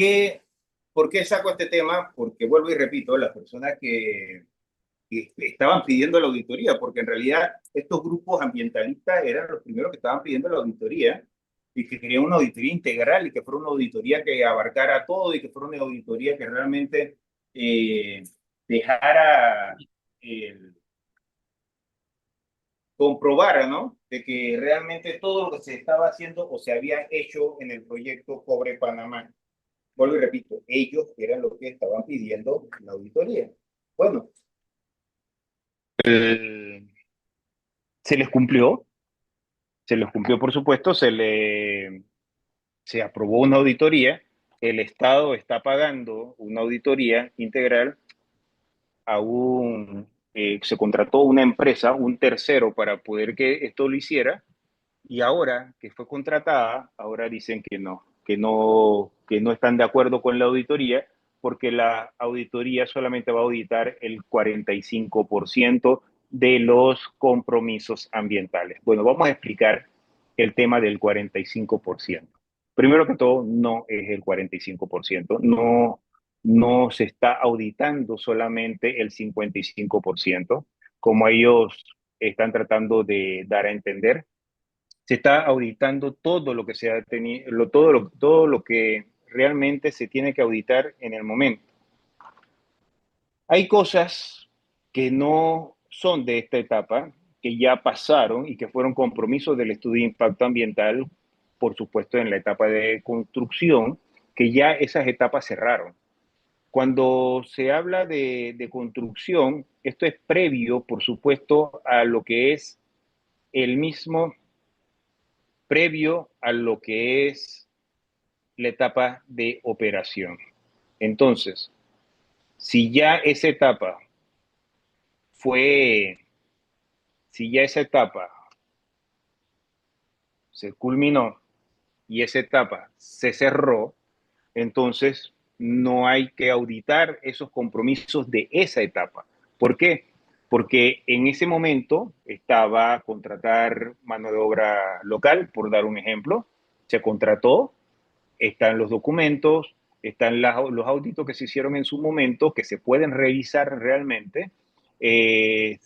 ¿Qué, ¿Por qué saco este tema? Porque vuelvo y repito, las personas que estaban pidiendo la auditoría, porque en realidad estos grupos ambientalistas eran los primeros que estaban pidiendo la auditoría y que querían una auditoría integral y que fuera una auditoría que abarcara todo y que fuera una auditoría que realmente eh, dejara, el, comprobara, ¿no? De que realmente todo lo que se estaba haciendo o se había hecho en el proyecto Cobre Panamá. Vuelvo y repito, ellos eran los que estaban pidiendo la auditoría. Bueno, se les cumplió, se les cumplió por supuesto, se aprobó una auditoría, el Estado está pagando una auditoría integral a se contrató una empresa, un tercero para poder que esto lo hiciera y ahora que fue contratada, ahora dicen que no están de acuerdo con la auditoría porque la auditoría solamente va a auditar el 45% de los compromisos ambientales. Bueno, vamos a explicar el tema del 45%. Primero que todo, no es el 45%, no se está auditando solamente el 55%, como ellos están tratando de dar a entender. Se está auditando todo lo que se ha tenido, todo lo que realmente se tiene que auditar en el momento. Hay cosas que no son de esta etapa, que ya pasaron y que fueron compromisos del estudio de impacto ambiental, por supuesto en la etapa de construcción, que ya esas etapas cerraron. Cuando se habla de construcción, esto es previo, por supuesto, a lo que es el mismo, previo a lo que es la etapa de operación. Entonces, si ya esa etapa fue, si ya esa etapa se culminó y esa etapa se cerró, entonces no hay que auditar esos compromisos de esa etapa. ¿Por qué? Porque en ese momento estaba contratar mano de obra local, por dar un ejemplo, se contrató, están los documentos, están los auditos que se hicieron en su momento, que se pueden revisar realmente. En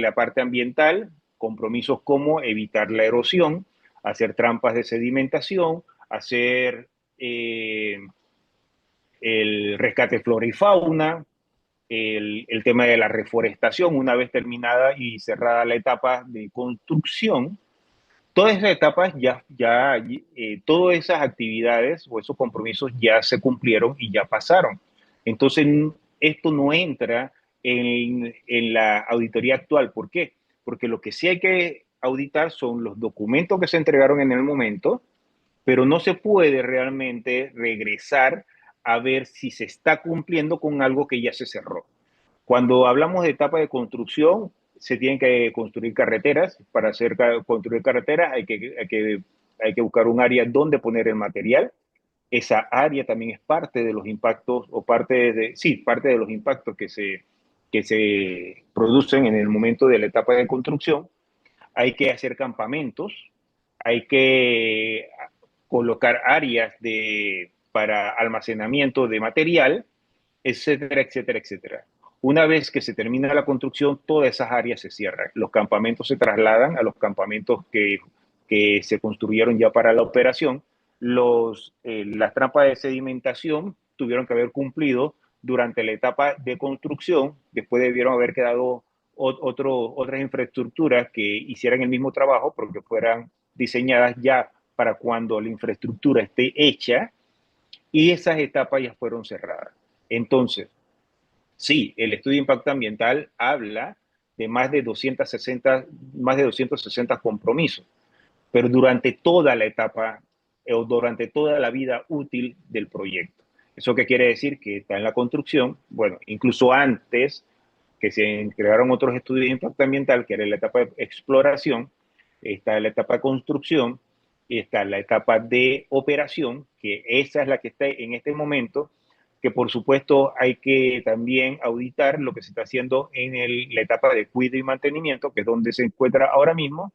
la parte ambiental, compromisos como evitar la erosión, hacer trampas de sedimentación, hacer eh, el rescate de flora y fauna, el tema de la reforestación, una vez terminada y cerrada la etapa de construcción, todas esas etapas todas esas actividades o esos compromisos ya se cumplieron y ya pasaron. Entonces, esto no entra en la auditoría actual. ¿Por qué? Porque lo que sí hay que auditar son los documentos que se entregaron en el momento, pero no se puede realmente regresar a ver si se está cumpliendo con algo que ya se cerró. Cuando hablamos de etapa de construcción, se tienen que construir carreteras. Para construir carreteras hay que buscar un área donde poner el material. Esa área también es parte de los impactos o parte de los impactos que se producen en el momento de la etapa de construcción. Hay que hacer campamentos, hay que colocar áreas para almacenamiento de material, etcétera, etcétera, etcétera. Una vez que se termina la construcción, todas esas áreas se cierran. Los campamentos se trasladan a los campamentos que se construyeron ya para la operación. Las trampas de sedimentación tuvieron que haber cumplido durante la etapa de construcción, después debieron haber quedado otras infraestructuras que hicieran el mismo trabajo, porque fueran diseñadas ya para cuando la infraestructura esté hecha, y esas etapas ya fueron cerradas. Entonces, sí, el estudio de impacto ambiental habla de más de 260 compromisos, pero durante toda la etapa o durante toda la vida útil del proyecto. ¿Eso qué quiere decir? Que está en la construcción, bueno, incluso antes que se crearon otros estudios de impacto ambiental, que era la etapa de exploración, está la etapa de construcción y está la etapa de operación, que esa es la que está en este momento, que por supuesto hay que también auditar lo que se está haciendo en la etapa de cuidado y mantenimiento, que es donde se encuentra ahora mismo,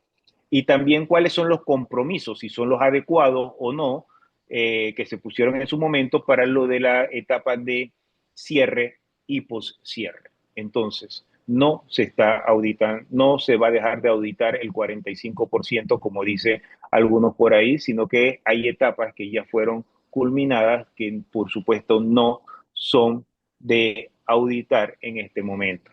y también cuáles son los compromisos, si son los adecuados o no, que se pusieron en su momento para lo de la etapa de cierre y post-cierre. Entonces, no se está auditando, no se va a dejar de auditar el 45%, como dice algunos por ahí, sino que hay etapas que ya fueron culminadas que, por supuesto, no son de auditar en este momento.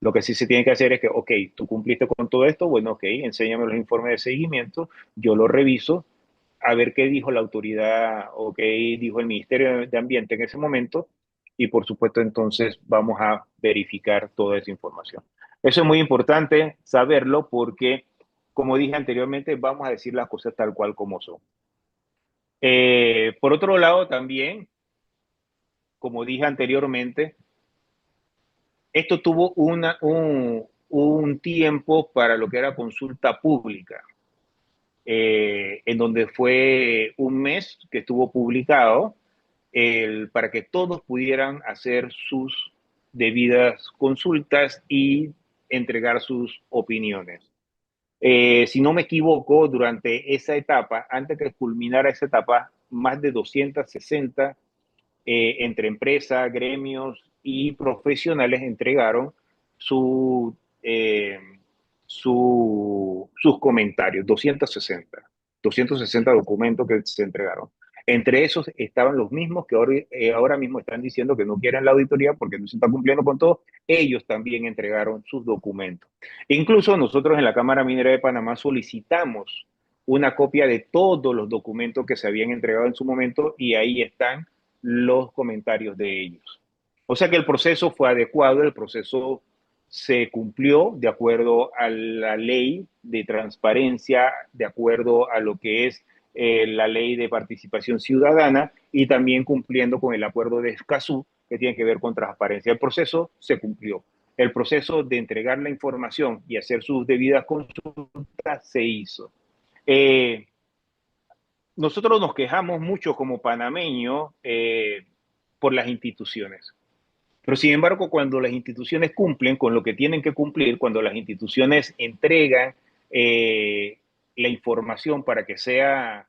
Lo que sí se tiene que hacer es que, ok, tú cumpliste con todo esto, bueno, ok, enséñame los informes de seguimiento, yo lo reviso, a ver qué dijo la autoridad o qué dijo el Ministerio de Ambiente en ese momento y por supuesto entonces vamos a verificar toda esa información. Eso es muy importante saberlo porque, como dije anteriormente, vamos a decir las cosas tal cual como son. Por otro lado, también, como dije anteriormente, esto tuvo un tiempo para lo que era consulta pública, en donde fue un mes que estuvo publicado para que todos pudieran hacer sus debidas consultas y entregar sus opiniones. Si no me equivoco, durante esa etapa, antes que culminara esa etapa, más de 260 entre empresas, gremios y profesionales entregaron su, eh, sus comentarios, 260 documentos que se entregaron. Entre esos estaban los mismos que ahora mismo están diciendo que no quieren la auditoría porque no se está cumpliendo con todo. Ellos también entregaron sus documentos. Incluso nosotros en la Cámara Minera de Panamá solicitamos una copia de todos los documentos que se habían entregado en su momento y ahí están los comentarios de ellos. O sea que el proceso fue adecuado, el proceso se cumplió de acuerdo a la ley de transparencia, de acuerdo a lo que es la ley de participación ciudadana y también cumpliendo con el acuerdo de Escazú que tiene que ver con transparencia. El proceso se cumplió. El proceso de entregar la información y hacer sus debidas consultas se hizo. Eh, Nosotros nos quejamos mucho como panameños por las instituciones. Pero sin embargo, cuando las instituciones cumplen con lo que tienen que cumplir, cuando las instituciones entregan eh, la información para que sea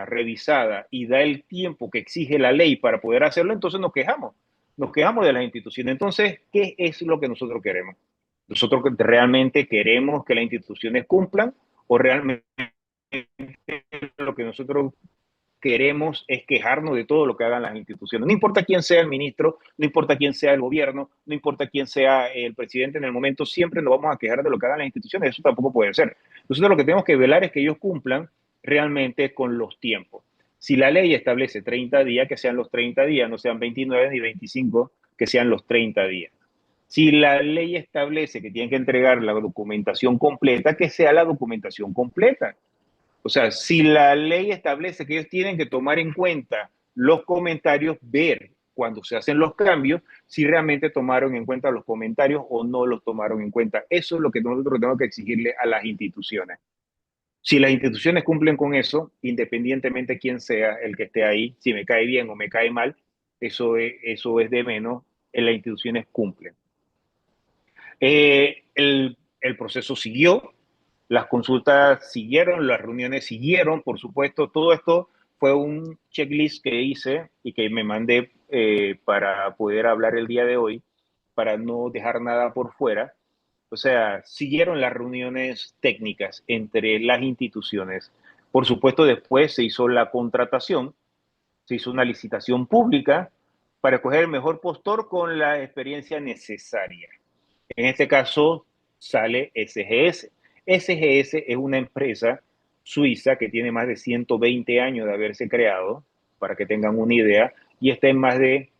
revisada y da el tiempo que exige la ley para poder hacerlo, entonces nos quejamos. Nos quejamos de las instituciones. Entonces, ¿qué es lo que nosotros queremos? ¿Nosotros realmente queremos que las instituciones cumplan o realmente lo que nosotros queremos es quejarnos de todo lo que hagan las instituciones? No importa quién sea el ministro, no importa quién sea el gobierno, no importa quién sea el presidente en el momento, siempre nos vamos a quejar de lo que hagan las instituciones. Eso tampoco puede ser. Nosotros lo que tenemos que velar es que ellos cumplan realmente con los tiempos. Si la ley establece 30 días, que sean los 30 días, no sean 29 ni 25, que sean los 30 días. Si la ley establece que tienen que entregar la documentación completa, que sea la documentación completa. O sea, si la ley establece que ellos tienen que tomar en cuenta los comentarios, ver cuando se hacen los cambios, si realmente tomaron en cuenta los comentarios o no los tomaron en cuenta. Eso es lo que nosotros tenemos que exigirle a las instituciones. Si las instituciones cumplen con eso, independientemente de quién sea el que esté ahí, si me cae bien o me cae mal, eso es de menos, las instituciones cumplen. El proceso siguió, las consultas siguieron, las reuniones siguieron, por supuesto, todo esto fue un checklist que hice y que me mandé para poder hablar el día de hoy, para no dejar nada por fuera. O sea, siguieron las reuniones técnicas entre las instituciones. Por supuesto, después se hizo la contratación, se hizo una licitación pública para escoger el mejor postor con la experiencia necesaria. En este caso sale SGS. SGS es una empresa suiza que tiene más de 120 años de haberse creado, para que tengan una idea, y está en más de,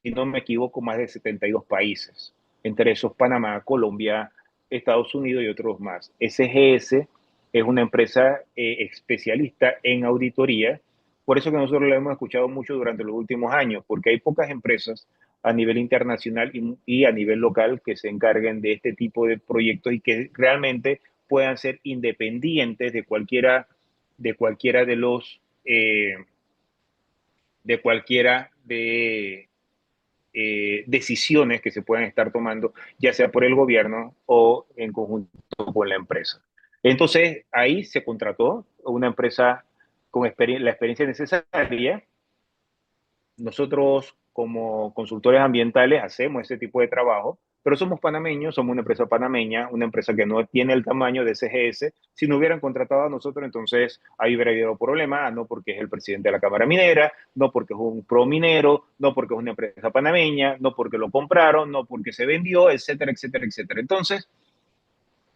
si no me equivoco, más de 72 países, entre esos Panamá, Colombia, Estados Unidos y otros más. SGS es una empresa especialista en auditoría, por eso que nosotros lo hemos escuchado mucho durante los últimos años, porque hay pocas empresas a nivel internacional y a nivel local que se encarguen de este tipo de proyectos y que realmente puedan ser independientes de cualquiera de los de cualquiera de decisiones que se puedan estar tomando, ya sea por el gobierno o en conjunto con la empresa. Entonces, ahí se contrató una empresa con la experiencia necesaria. Nosotros como consultores ambientales hacemos ese tipo de trabajo, pero somos panameños, somos una empresa panameña, una empresa que no tiene el tamaño de CGS. Si no hubieran contratado a nosotros, entonces ahí hubiera habido problema, no porque es el presidente de la Cámara Minera, no porque es un pro minero, no porque es una empresa panameña, no porque lo compraron, no porque se vendió, etcétera, etcétera, etcétera. Entonces,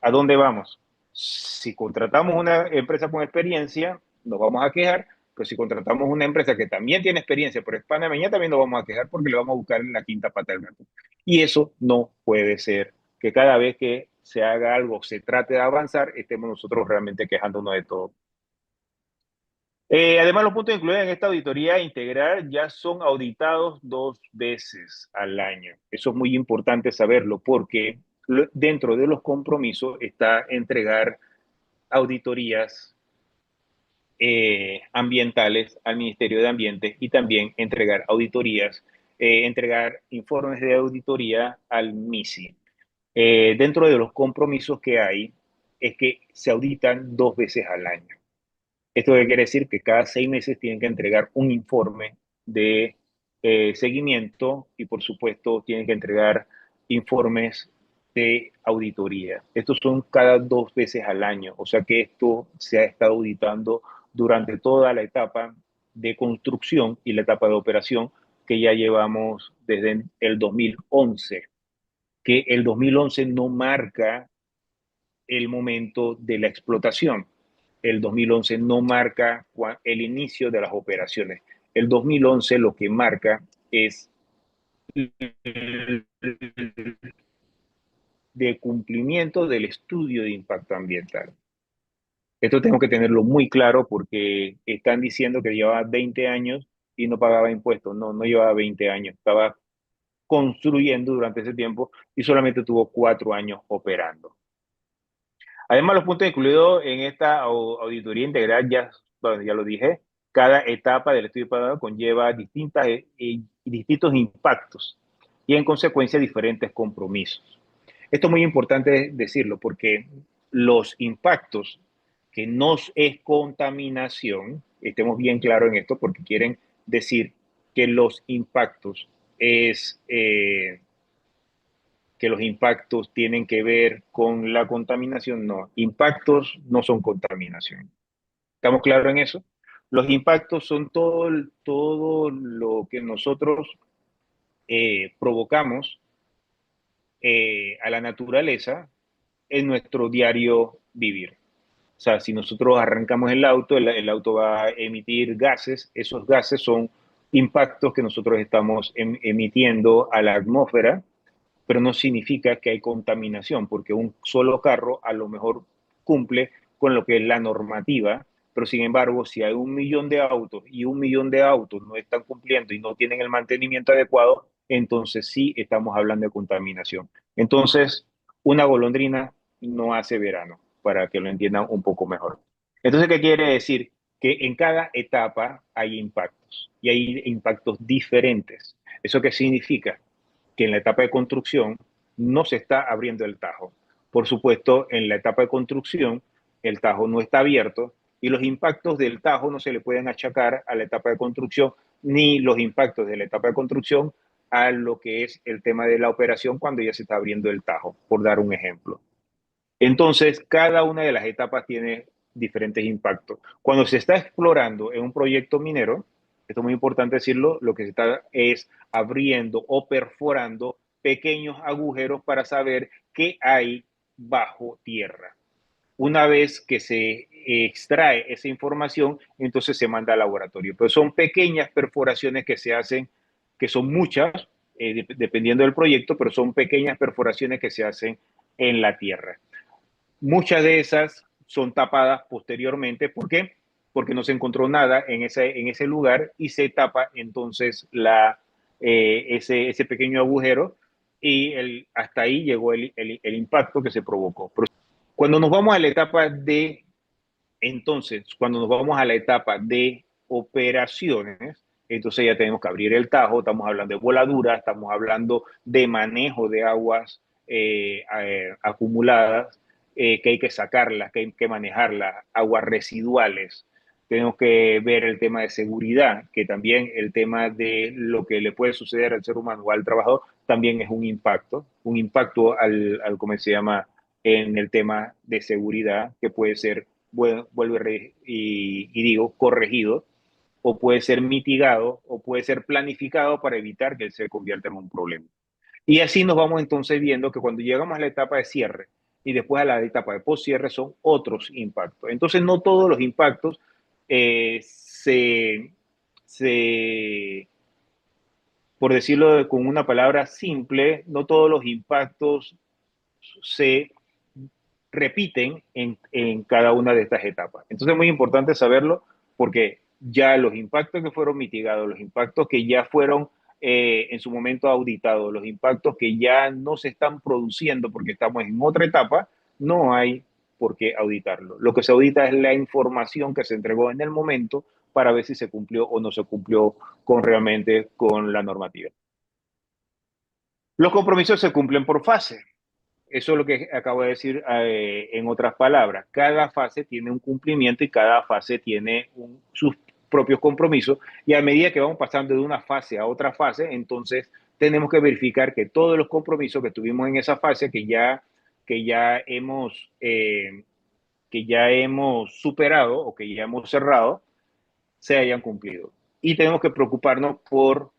¿a dónde vamos? Si contratamos una empresa con experiencia, nos vamos a quejar, pero si contratamos una empresa que también tiene experiencia, pero es panameña, también nos vamos a quejar porque le vamos a buscar la quinta pata del gato. Y eso no puede ser, que cada vez que se haga algo, se trate de avanzar, estemos nosotros realmente quejándonos de todo. Además, los puntos incluidos en esta auditoría integral ya son auditados 2 veces al año. Eso es muy importante saberlo porque dentro de los compromisos está entregar auditorías ambientales al Ministerio de Ambiente y también entregar auditorías, entregar informes de auditoría al MISI. Dentro de los compromisos que hay es que se auditan 2 veces al año. Esto quiere decir que cada 6 meses tienen que entregar un informe de seguimiento y, por supuesto, tienen que entregar informes de auditoría. Estos son cada 2 veces al año, o sea que esto se ha estado auditando durante toda la etapa de construcción y la etapa de operación que ya llevamos desde el 2011, que el 2011 no marca el momento de la explotación. El 2011 no marca el inicio de las operaciones. El 2011 lo que marca es de cumplimiento del estudio de impacto ambiental. Esto tengo que tenerlo muy claro porque están diciendo que llevaba 20 años y no pagaba impuestos. No, no llevaba 20 años. Estaba construyendo durante ese tiempo y solamente tuvo 4 años operando. Además, los puntos incluidos en esta auditoría integral, ya, bueno, ya lo dije, cada etapa del estudio de impacto conlleva distintos impactos y en consecuencia diferentes compromisos. Esto es muy importante decirlo porque los impactos que no es contaminación, estemos bien claros en esto porque quieren decir que los impactos es que los impactos tienen que ver con la contaminación. No, impactos no son contaminación. ¿Estamos claros en eso? Los impactos son todo lo que nosotros provocamos a la naturaleza en nuestro diario vivir. O sea, si nosotros arrancamos el auto va a emitir gases, esos gases son impactos que nosotros estamos emitiendo a la atmósfera, pero no significa que hay contaminación, porque un solo carro a lo mejor cumple con lo que es la normativa, pero sin embargo, si hay 1 millón de autos y 1 millón de autos no están cumpliendo y no tienen el mantenimiento adecuado, entonces sí estamos hablando de contaminación. Entonces, una golondrina no hace verano, para que lo entiendan un poco mejor. Entonces, ¿qué quiere decir? Que en cada etapa hay impactos y hay impactos diferentes. ¿Eso qué significa? Que en la etapa de construcción no se está abriendo el tajo. Por supuesto, en la etapa de construcción el tajo no está abierto y los impactos del tajo no se le pueden achacar a la etapa de construcción ni los impactos de la etapa de construcción a lo que es el tema de la operación cuando ya se está abriendo el tajo, por dar un ejemplo. Entonces, cada una de las etapas tiene diferentes impactos. Cuando se está explorando en un proyecto minero, esto es muy importante decirlo, lo que se está es abriendo o perforando pequeños agujeros para saber qué hay bajo tierra. Una vez que se extrae esa información, entonces se manda al laboratorio. Pero son pequeñas perforaciones que se hacen, que son muchas, dependiendo del proyecto, pero son pequeñas perforaciones que se hacen en la tierra. Muchas de esas son tapadas posteriormente. ¿Por qué? Porque no se encontró nada en ese lugar y se tapa entonces ese pequeño agujero y hasta ahí llegó el impacto que se provocó. Pero cuando nos vamos a la etapa de, entonces, cuando nos vamos a la etapa de operaciones, entonces ya tenemos que abrir el tajo, estamos hablando de voladura, estamos hablando de manejo de aguas acumuladas, que hay que sacarlas, que hay que manejarlas, aguas residuales. tenemos que ver el tema de seguridad, que también el tema de lo que le puede suceder al ser humano o al trabajador también es un impacto ¿cómo se llama? En el tema de seguridad, que puede ser, y digo, corregido, o puede ser mitigado, o puede ser planificado para evitar que se convierta en un problema. Y así nos vamos entonces viendo que cuando llegamos a la etapa de cierre y después a la etapa de post-cierre son otros impactos. Entonces no todos los impactos eh, se, se, por decirlo con una palabra simple, no todos los impactos se repiten en cada una de estas etapas. Entonces es muy importante saberlo porque ya los impactos que fueron mitigados, los impactos que ya fueron en su momento auditados, los impactos que ya no se están produciendo porque estamos en otra etapa, no hay por qué auditarlo. Lo que se audita es la información que se entregó en el momento para ver si se cumplió o no se cumplió realmente con la normativa. Los compromisos se cumplen por fase. Eso es lo que acabo de decir en otras palabras. Cada fase tiene un cumplimiento y cada fase tiene sus propios compromisos. Y a medida que vamos pasando de una fase a otra fase, entonces tenemos que verificar que todos los compromisos que tuvimos en esa fase, que ya hemos, eh, que ya hemos superado o que ya hemos cerrado, se hayan cumplido. Y tenemos que preocuparnos por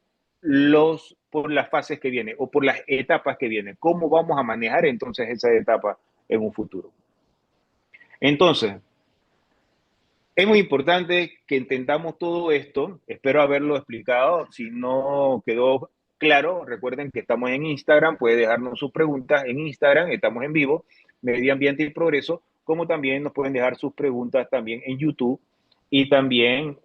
las fases que vienen o por las etapas que vienen. ¿Cómo vamos a manejar entonces esa etapa en un futuro? Entonces, es muy importante que entendamos todo esto. Espero haberlo explicado. Si no quedó claro, recuerden que estamos en Instagram. Puede dejarnos sus preguntas en Instagram. Estamos en vivo, Medio Ambiente y Progreso, como también nos pueden dejar sus preguntas también en YouTube. Y también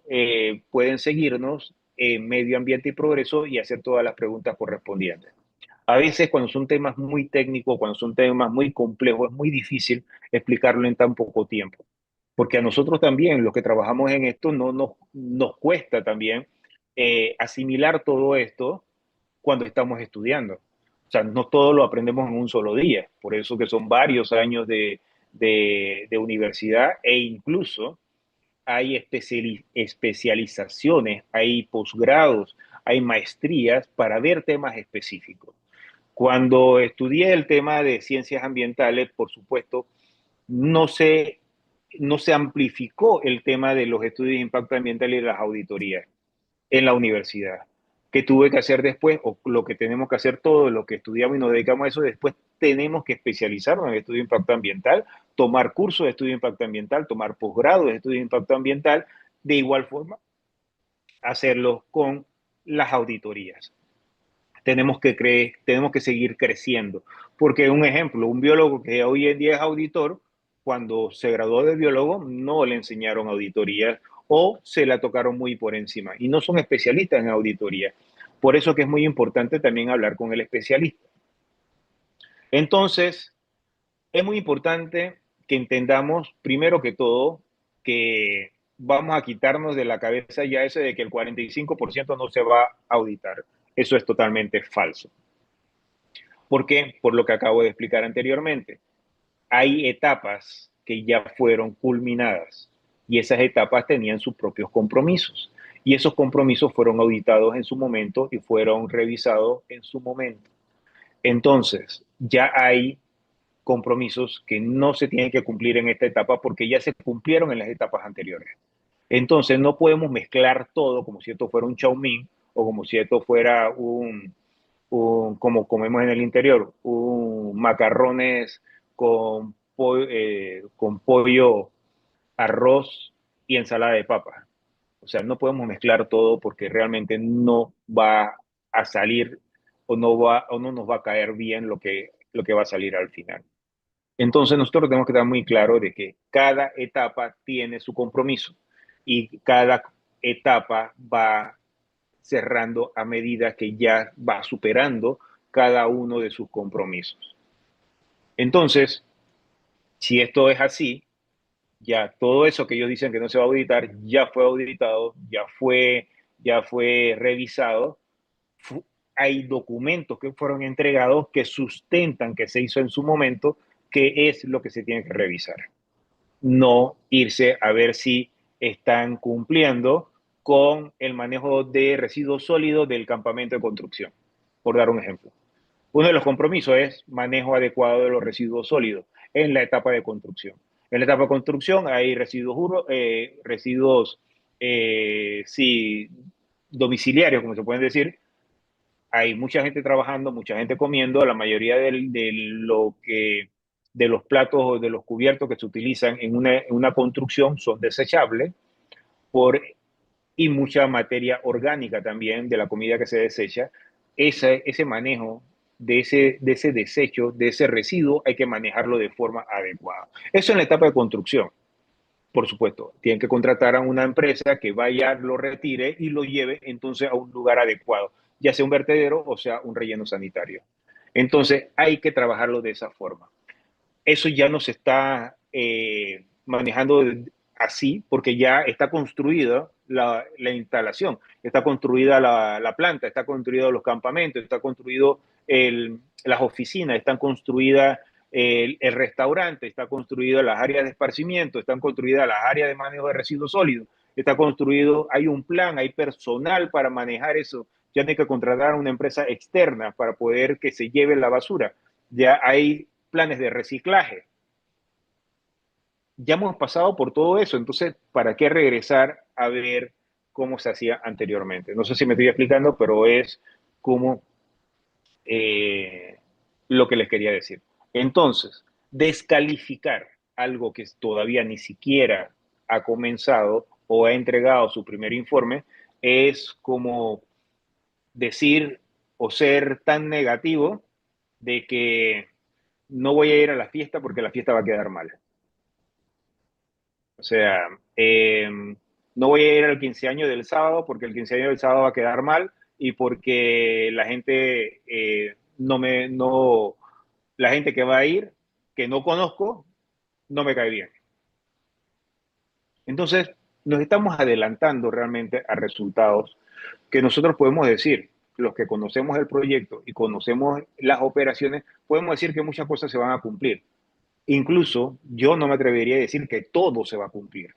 pueden seguirnos en Medio Ambiente y Progreso y hacer todas las preguntas correspondientes. A veces cuando son temas muy técnicos, cuando son temas muy complejos, es muy difícil explicarlo en tan poco tiempo. Porque a nosotros también, los que trabajamos en esto, no nos cuesta también asimilar todo esto cuando estamos estudiando. O sea, no todo lo aprendemos en un solo día. Por eso que son varios años de universidad e incluso hay especializaciones, hay posgrados, hay maestrías para ver temas específicos. Cuando estudié el tema de ciencias ambientales, por supuesto, no se, no se amplificó el tema de los estudios de impacto ambiental y las auditorías en la universidad. ¿Qué tuve que hacer después? O lo que tenemos que hacer todos los que estudiamos y nos dedicamos a eso, después tenemos que especializarnos en el estudio de impacto ambiental, tomar cursos de estudio de impacto ambiental, tomar posgrados de estudio de impacto ambiental, de igual forma hacerlo con las auditorías. Tenemos que seguir creciendo. Porque un ejemplo, un biólogo que hoy en día es auditor, cuando se graduó de biólogo no le enseñaron auditoría o se la tocaron muy por encima y no son especialistas en auditoría. Por eso que es muy importante también hablar con el especialista. Entonces, es muy importante que entendamos, primero que todo, que vamos a quitarnos de la cabeza ya eso de que el 45% no se va a auditar. Eso es totalmente falso. ¿Por qué? Por lo que acabo de explicar anteriormente. Hay etapas que ya fueron culminadas y esas etapas tenían sus propios compromisos. Y esos compromisos fueron auditados en su momento y fueron revisados en su momento. Entonces, ya hay compromisos que no se tienen que cumplir en esta etapa porque ya se cumplieron en las etapas anteriores. Entonces, no podemos mezclar todo como si esto fuera un chow mein o como si esto fuera como comemos en el interior, un macarrones con pollo, arroz y ensalada de papa. O sea, no podemos mezclar todo porque realmente no va a salir o no nos va a caer bien lo que va a salir al final. Entonces nosotros tenemos que estar muy claro de que cada etapa tiene su compromiso y cada etapa va cerrando a medida que ya va superando cada uno de sus compromisos. Entonces, si esto es así, ya todo eso que ellos dicen que no se va a auditar, ya fue auditado, ya fue revisado. Hay documentos que fueron entregados que sustentan que se hizo en su momento, que es lo que se tiene que revisar. No irse a ver si están cumpliendo con el manejo de residuos sólidos del campamento de construcción, por dar un ejemplo. Uno de los compromisos es manejo adecuado de los residuos sólidos en la etapa de construcción. En la etapa de construcción hay residuos sí, domiciliarios, como se pueden decir. Hay mucha gente trabajando, mucha gente comiendo. La mayoría de los platos o de los cubiertos que se utilizan en una construcción son desechables por, y mucha materia orgánica también de la comida que se desecha. Ese manejo de ese desecho, de ese residuo, hay que manejarlo de forma adecuada. Eso en la etapa de construcción. Por supuesto, tienen que contratar a una empresa que vaya, lo retire y lo lleve entonces a un lugar adecuado, ya sea un vertedero o sea un relleno sanitario. Entonces hay que trabajarlo de esa forma. Eso ya no se está manejando así porque ya está construida la instalación, está construida la planta, está construido los campamentos, está construido las oficinas, están construidas el restaurante, está construido las áreas de esparcimiento, están construidas las áreas de manejo de residuos sólidos, está construido, hay un plan, hay personal para manejar eso. Ya no hay que contratar a una empresa externa para poder que se lleve la basura. Ya hay planes de reciclaje. Ya hemos pasado por todo eso, entonces, ¿para qué regresar a ver cómo se hacía anteriormente? No sé si me estoy explicando, pero es como eh, lo que les quería decir. Entonces, descalificar algo que todavía ni siquiera ha comenzado o ha entregado su primer informe es como decir o ser tan negativo de que no voy a ir a la fiesta porque la fiesta va a quedar mal. O sea, no voy a ir al quinceañero del sábado porque el quinceañero del sábado va a quedar mal y porque la gente la gente que va a ir, que no conozco, no me cae bien. Entonces, nos estamos adelantando realmente a resultados que nosotros podemos decir, los que conocemos el proyecto y conocemos las operaciones, podemos decir que muchas cosas se van a cumplir. Incluso yo no me atrevería a decir que todo se va a cumplir,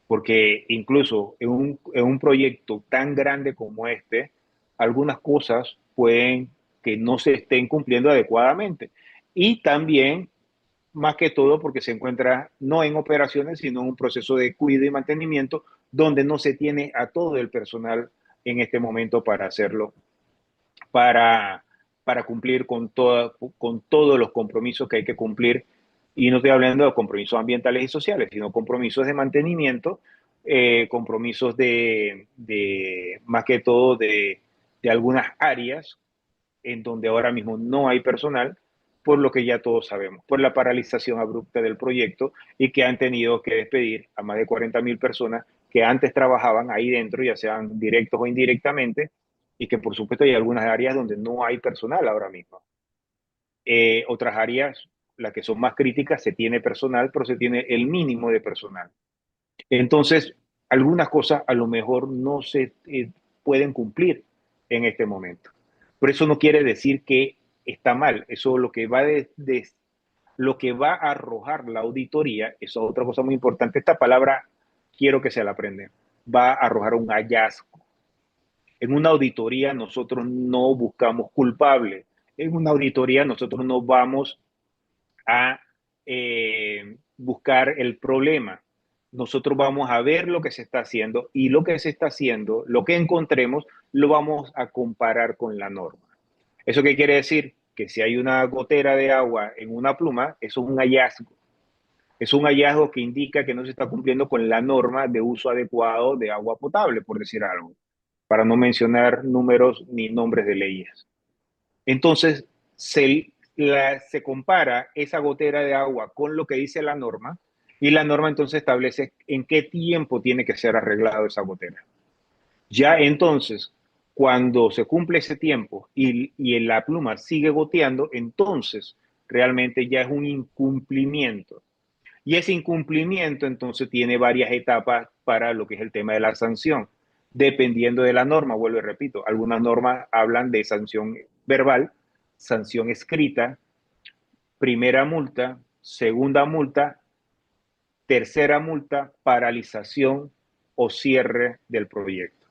porque incluso en un proyecto tan grande como este, algunas cosas pueden que no se estén cumpliendo adecuadamente. Y también, más que todo, porque se encuentra no en operaciones, sino en un proceso de cuidado y mantenimiento, donde no se tiene a todo el personal en este momento para hacerlo, para, para cumplir con todos los compromisos que hay que cumplir. Y no estoy hablando de compromisos ambientales y sociales, sino compromisos de mantenimiento, compromisos más que todo de algunas áreas en donde ahora mismo no hay personal, por lo que ya todos sabemos, por la paralización abrupta del proyecto y que han tenido que despedir a más de 40.000 personas que antes trabajaban ahí dentro, ya sean directos o indirectamente, y que por supuesto hay algunas áreas donde no hay personal ahora mismo. Otras áreas, las que son más críticas, se tiene personal, pero se tiene el mínimo de personal. Entonces, algunas cosas a lo mejor no se pueden cumplir en este momento. Pero eso no quiere decir que está mal. Eso lo que va a arrojar la auditoría, eso es otra cosa muy importante. Esta palabra quiero que se la aprendan. Va a arrojar un hallazgo. En una auditoría nosotros no buscamos culpables. En una auditoría nosotros no vamos a buscar el problema. Nosotros vamos a ver lo que se está haciendo y lo que se está haciendo, lo que encontremos, lo vamos a comparar con la norma. ¿Eso qué quiere decir? Que si hay una gotera de agua en una pluma, eso es un hallazgo. Es un hallazgo que indica que no se está cumpliendo con la norma de uso adecuado de agua potable, por decir algo, para no mencionar números ni nombres de leyes. Entonces, se compara esa gotera de agua con lo que dice la norma y la norma entonces establece en qué tiempo tiene que ser arreglado esa gotera. Ya entonces, cuando se cumple ese tiempo y la pluma sigue goteando, entonces realmente ya es un incumplimiento. Y ese incumplimiento entonces tiene varias etapas para lo que es el tema de la sanción, dependiendo de la norma. Vuelvo y repito, algunas normas hablan de sanción verbal, sanción escrita, primera multa, segunda multa, Tercera multa, paralización o cierre del proyecto.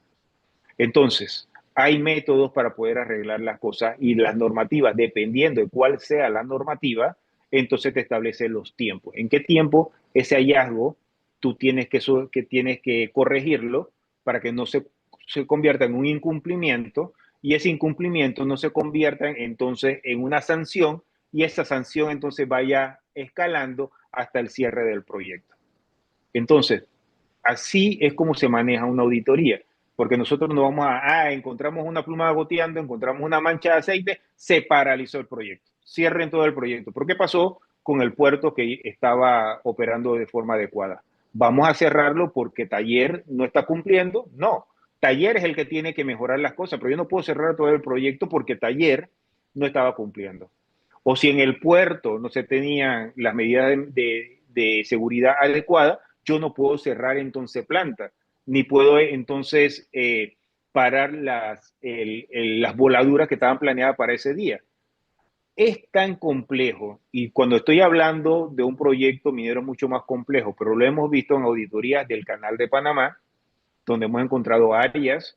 Entonces, hay métodos para poder arreglar las cosas y las normativas, dependiendo de cuál sea la normativa, entonces te establece los tiempos. ¿En qué tiempo ese hallazgo tú tienes que corregirlo para que no se convierta en un incumplimiento y ese incumplimiento no se convierta entonces en una sanción y esa sanción entonces vaya escalando hasta el cierre del proyecto? Entonces, así es como se maneja una auditoría, porque nosotros no vamos encontramos una pluma goteando, encontramos una mancha de aceite, se paralizó el proyecto, cierren todo el proyecto. ¿Por qué pasó con el puerto que estaba operando de forma adecuada? ¿Vamos a cerrarlo porque Taller no está cumpliendo? No, Taller es el que tiene que mejorar las cosas, pero yo no puedo cerrar todo el proyecto porque Taller no estaba cumpliendo. O si en el puerto no se tenían las medidas de seguridad adecuadas, yo no puedo cerrar entonces planta, ni puedo entonces parar las voladuras que estaban planeadas para ese día. Es tan complejo y cuando estoy hablando de un proyecto minero mucho más complejo, pero lo hemos visto en auditorías del Canal de Panamá, donde hemos encontrado áreas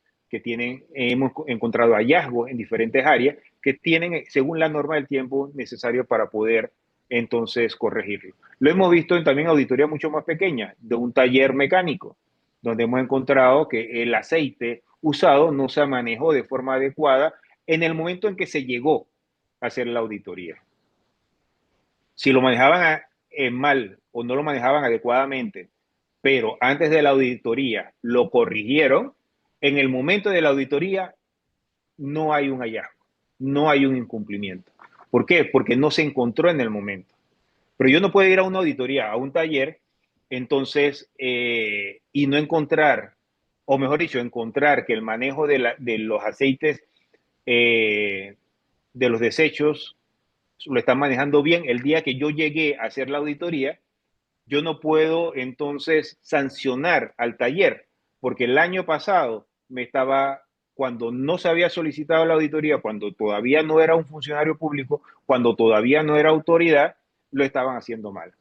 hemos encontrado hallazgos en diferentes áreas que tienen, según la norma del tiempo necesario para poder entonces corregirlo. Lo hemos visto en también auditorías mucho más pequeñas, de un taller mecánico, donde hemos encontrado que el aceite usado no se manejó de forma adecuada en el momento en que se llegó a hacer la auditoría. Si lo manejaban mal o no lo manejaban adecuadamente, pero antes de la auditoría lo corrigieron, en el momento de la auditoría no hay un hallazgo, no hay un incumplimiento. ¿Por qué? Porque no se encontró en el momento. Pero yo no puedo ir a una auditoría, a un taller, entonces, y no encontrar, o mejor dicho, encontrar que el manejo de los aceites, eh, de los desechos, lo están manejando bien. El día que yo llegué a hacer la auditoría, yo no puedo entonces sancionar al taller, porque el año pasado cuando no se había solicitado la auditoría, cuando todavía no era un funcionario público, cuando todavía no era autoridad, lo estaban haciendo mal.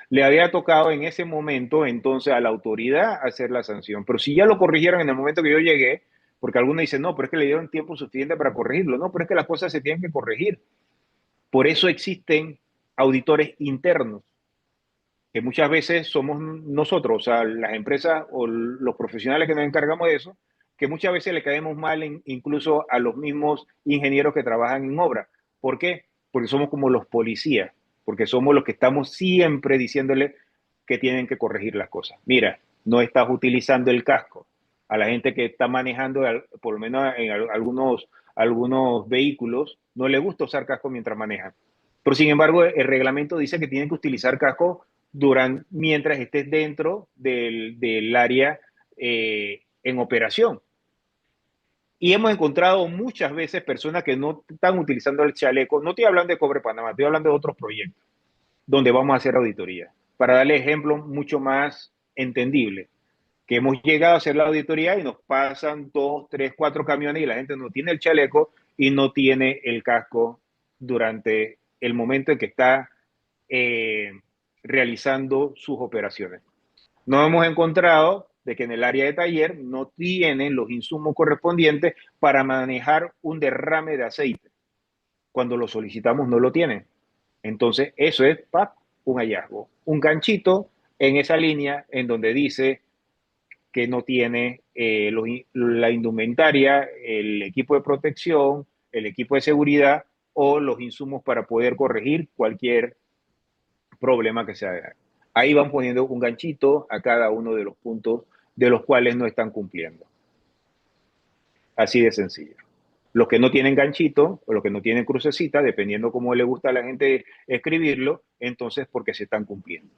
Le había tocado en ese momento entonces a la autoridad hacer la sanción, pero si ya lo corrigieron en el momento que yo llegué, porque algunos dicen, no, pero es que le dieron tiempo suficiente para corregirlo, no, pero es que las cosas se tienen que corregir. Por eso existen auditores internos, que muchas veces somos nosotros, o sea, las empresas o los profesionales que nos encargamos de eso, que muchas veces le caemos mal incluso a los mismos ingenieros que trabajan en obra. ¿Por qué? Porque somos como los policías, porque somos los que estamos siempre diciéndole que tienen que corregir las cosas. Mira, no estás utilizando el casco. A la gente que está manejando, por lo menos en algunos vehículos, no le gusta usar casco mientras manejan. Pero sin embargo, el reglamento dice que tienen que utilizar casco mientras estés dentro del área en operación. Y hemos encontrado muchas veces personas que no están utilizando el chaleco. No estoy hablando de Cobre Panamá, estoy hablando de otros proyectos donde vamos a hacer auditoría. Para darle ejemplos mucho más entendible, que hemos llegado a hacer la auditoría y nos pasan 2, 3, 4 camiones y la gente no tiene el chaleco y no tiene el casco durante el momento en que está eh, realizando sus operaciones. Nos hemos encontrado de que en el área de taller no tienen los insumos correspondientes para manejar un derrame de aceite. Cuando lo solicitamos no lo tienen. Entonces, eso es un hallazgo. Un ganchito en esa línea en donde dice que no tiene la indumentaria, el equipo de protección, el equipo de seguridad o los insumos para poder corregir cualquier problema que se haga. Ahí van poniendo un ganchito a cada uno de los puntos de los cuales no están cumpliendo. Así de sencillo. Los que no tienen ganchito o los que no tienen crucecita, dependiendo cómo le gusta a la gente escribirlo, entonces porque se están cumpliendo.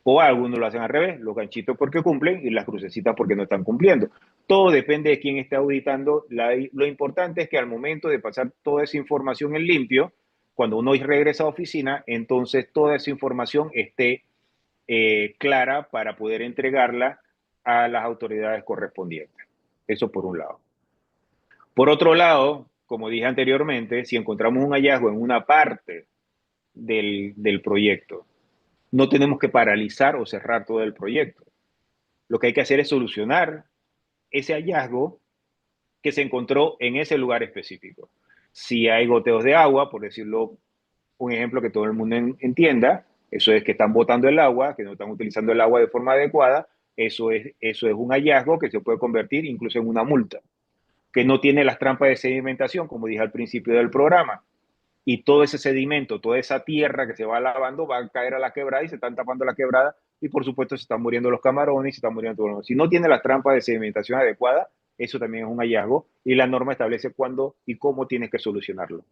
O algunos lo hacen al revés, los ganchitos porque cumplen y las crucecitas porque no están cumpliendo. Todo depende de quién esté auditando. Lo importante es que al momento de pasar toda esa información en limpio, cuando uno regresa a oficina, entonces toda esa información esté clara para poder entregarla a las autoridades correspondientes. Eso por un lado. Por otro lado, como dije anteriormente, si encontramos un hallazgo en una parte del proyecto, no tenemos que paralizar o cerrar todo el proyecto. Lo que hay que hacer es solucionar ese hallazgo que se encontró en ese lugar específico. Si hay goteos de agua, por decirlo un ejemplo que todo el mundo entienda, eso es que están botando el agua, que no están utilizando el agua de forma adecuada, eso es un hallazgo que se puede convertir incluso en una multa, que no tiene las trampas de sedimentación, como dije al principio del programa, y todo ese sedimento, toda esa tierra que se va lavando va a caer a la quebrada y se están tapando la quebrada y por supuesto se están muriendo los camarones y se están muriendo todo el mundo. Si no tiene las trampas de sedimentación adecuadas, eso también es un hallazgo y la norma establece cuándo y cómo tienes que solucionarlo.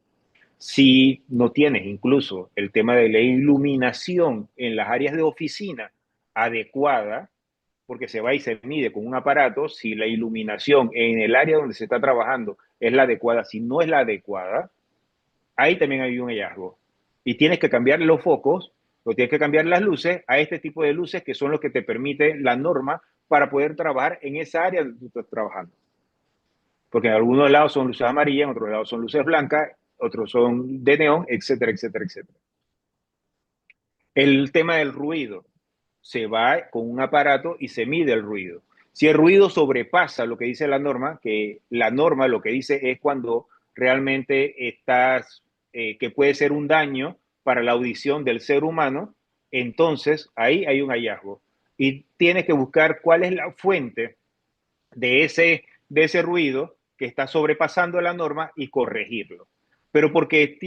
Si no tienes incluso el tema de la iluminación en las áreas de oficina adecuada, porque se va y se mide con un aparato, si la iluminación en el área donde se está trabajando es la adecuada, si no es la adecuada, ahí también hay un hallazgo. Y tienes que cambiar los focos, o tienes que cambiar las luces a este tipo de luces que son los que te permite la norma para poder trabajar en esa área donde tú estás trabajando. Porque en algunos lados son luces amarillas, en otros lados son luces blancas, otros son de neón, etcétera, etcétera, etcétera. El tema del ruido. Se va con un aparato y se mide el ruido. Si el ruido sobrepasa lo que dice la norma, que la norma lo que dice es cuando realmente estás, que puede ser un daño para la audición del ser humano, entonces ahí hay un hallazgo. Y tienes que buscar cuál es la fuente de ese ruido que está sobrepasando la norma y corregirlo. Pero porque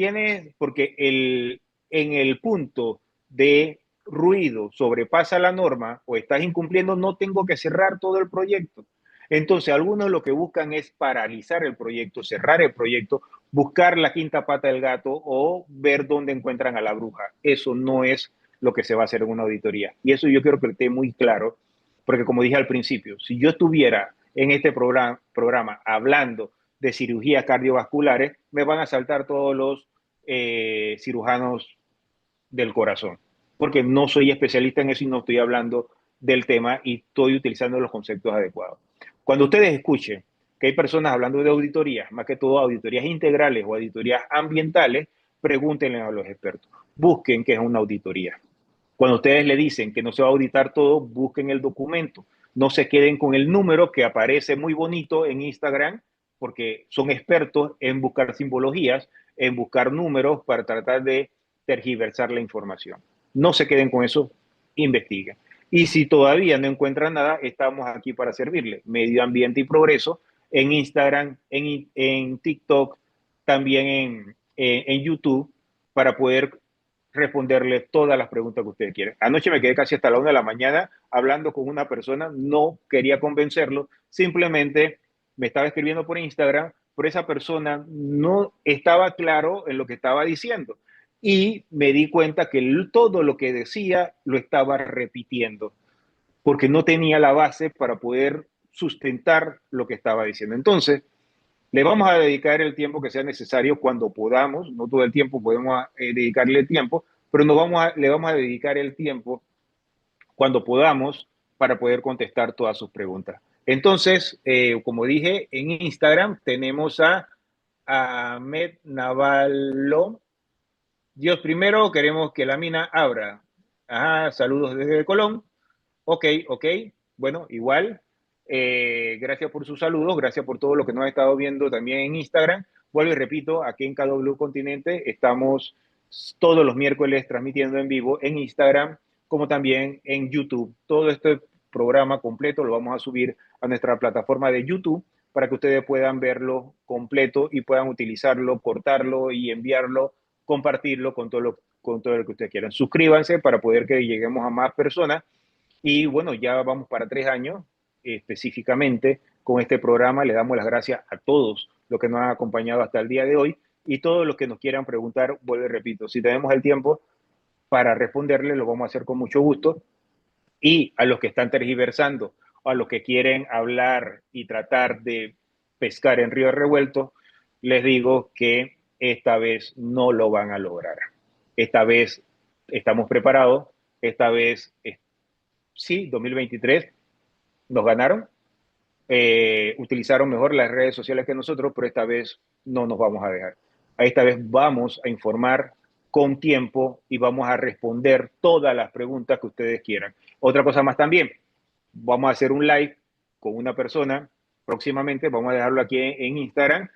en el punto de ruido sobrepasa la norma o estás incumpliendo, no tengo que cerrar todo el proyecto. Entonces, algunos lo que buscan es paralizar el proyecto, cerrar el proyecto, buscar la quinta pata del gato o ver dónde encuentran a la bruja. Eso no es lo que se va a hacer en una auditoría. Y eso yo quiero que esté muy claro, porque como dije al principio, si yo estuviera en este programa hablando de cirugías cardiovasculares, me van a saltar todos los cirujanos del corazón, porque no soy especialista en eso y no estoy hablando del tema y estoy utilizando los conceptos adecuados. Cuando ustedes escuchen que hay personas hablando de auditorías, más que todo auditorías integrales o auditorías ambientales, pregúntenle a los expertos, busquen qué es una auditoría. Cuando ustedes le dicen que no se va a auditar todo, busquen el documento. No se queden con el número que aparece muy bonito en Instagram, porque son expertos en buscar simbologías, en buscar números para tratar de tergiversar la información. No se queden con eso, investiguen. Y si todavía no encuentran nada, estamos aquí para servirle. Medio Ambiente y Progreso en Instagram, en TikTok, también en YouTube, para poder responderle todas las preguntas que ustedes quieran. Anoche me quedé casi hasta la 1 de la mañana hablando con una persona, no quería convencerlo, simplemente me estaba escribiendo por Instagram, pero esa persona no estaba claro en lo que estaba diciendo. Y me di cuenta que todo lo que decía lo estaba repitiendo, porque no tenía la base para poder sustentar lo que estaba diciendo. Entonces, le vamos a dedicar el tiempo que sea necesario cuando podamos, no todo el tiempo podemos dedicarle el tiempo, pero le vamos a dedicar el tiempo cuando podamos para poder contestar todas sus preguntas. Entonces, como dije, en Instagram tenemos a Ahmed Navallo. Dios primero, queremos que la mina abra. Ajá, saludos desde Colón. Ok, ok. Bueno, igual. Gracias por sus saludos, gracias por todo lo que nos ha estado viendo también en Instagram. Vuelvo y repito, aquí en KW Continente estamos todos los miércoles transmitiendo en vivo en Instagram, como también en YouTube. Todo este programa completo lo vamos a subir a nuestra plataforma de YouTube para que ustedes puedan verlo completo y puedan utilizarlo, cortarlo y enviarlo, compartirlo con todo lo que ustedes quieran. Suscríbanse para poder que lleguemos a más personas y bueno, ya vamos para 3 años específicamente con este programa. Le damos las gracias a todos los que nos han acompañado hasta el día de hoy y todos los que nos quieran preguntar, vuelvo y repito, si tenemos el tiempo para responderle, lo vamos a hacer con mucho gusto. Y a los que están tergiversando, a los que quieren hablar y tratar de pescar en río revuelto, les digo que esta vez no lo van a lograr. Esta vez estamos preparados, esta vez sí, 2023 nos ganaron, utilizaron mejor las redes sociales que nosotros, pero esta vez no nos vamos a dejar. Esta vez vamos a informar con tiempo y vamos a responder todas las preguntas que ustedes quieran. Otra cosa más también, vamos a hacer un live con una persona próximamente, vamos a dejarlo aquí en Instagram,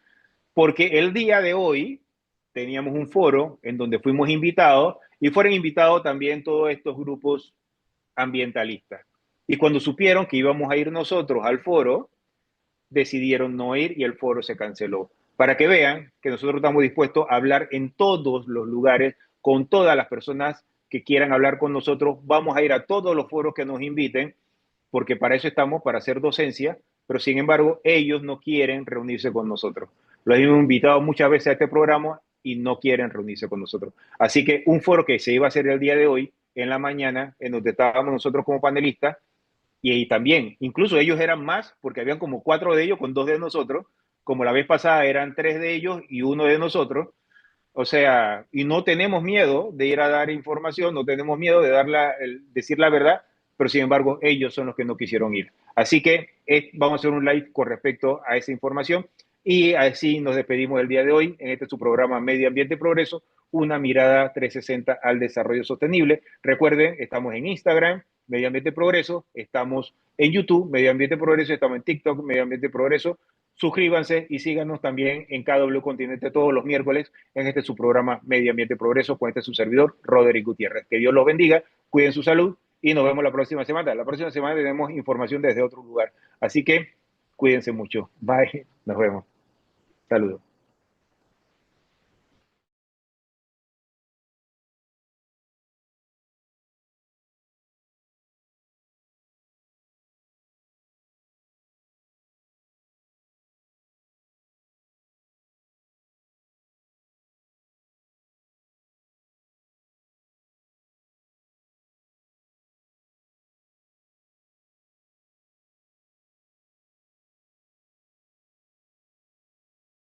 porque el día de hoy teníamos un foro en donde fuimos invitados y fueron invitados también todos estos grupos ambientalistas. Y cuando supieron que íbamos a ir nosotros al foro, decidieron no ir y el foro se canceló. Para que vean que nosotros estamos dispuestos a hablar en todos los lugares con todas las personas que quieran hablar con nosotros. Vamos a ir a todos los foros que nos inviten, porque para eso estamos, para hacer docencia, pero sin embargo ellos no quieren reunirse con nosotros. Los hemos invitado muchas veces a este programa y no quieren reunirse con nosotros. Así que un foro que se iba a hacer el día de hoy, en la mañana, en donde estábamos nosotros como panelistas, y también, incluso ellos eran más, porque habían como 4 de ellos con 2 de nosotros, como la vez pasada eran 3 de ellos y 1 de nosotros. O sea, y no tenemos miedo de ir a dar información, no tenemos miedo de decir la verdad, pero sin embargo ellos son los que no quisieron ir. Así que vamos a hacer un live con respecto a esa información y así nos despedimos el día de hoy en este su programa Medio Ambiente y Progreso, una mirada 360 al desarrollo sostenible. Recuerden, estamos en Instagram, Medio Ambiente y Progreso, estamos en YouTube, Medio Ambiente y Progreso, estamos en TikTok, Medio Ambiente y Progreso. Suscríbanse y síganos también en KW Continente todos los miércoles en este su programa Medio Ambiente y Progreso con este su servidor, Roderick Gutiérrez. Que Dios los bendiga, cuiden su salud y nos vemos la próxima semana. La próxima semana tenemos información desde otro lugar. Así que cuídense mucho. Bye. Nos vemos. Saludos.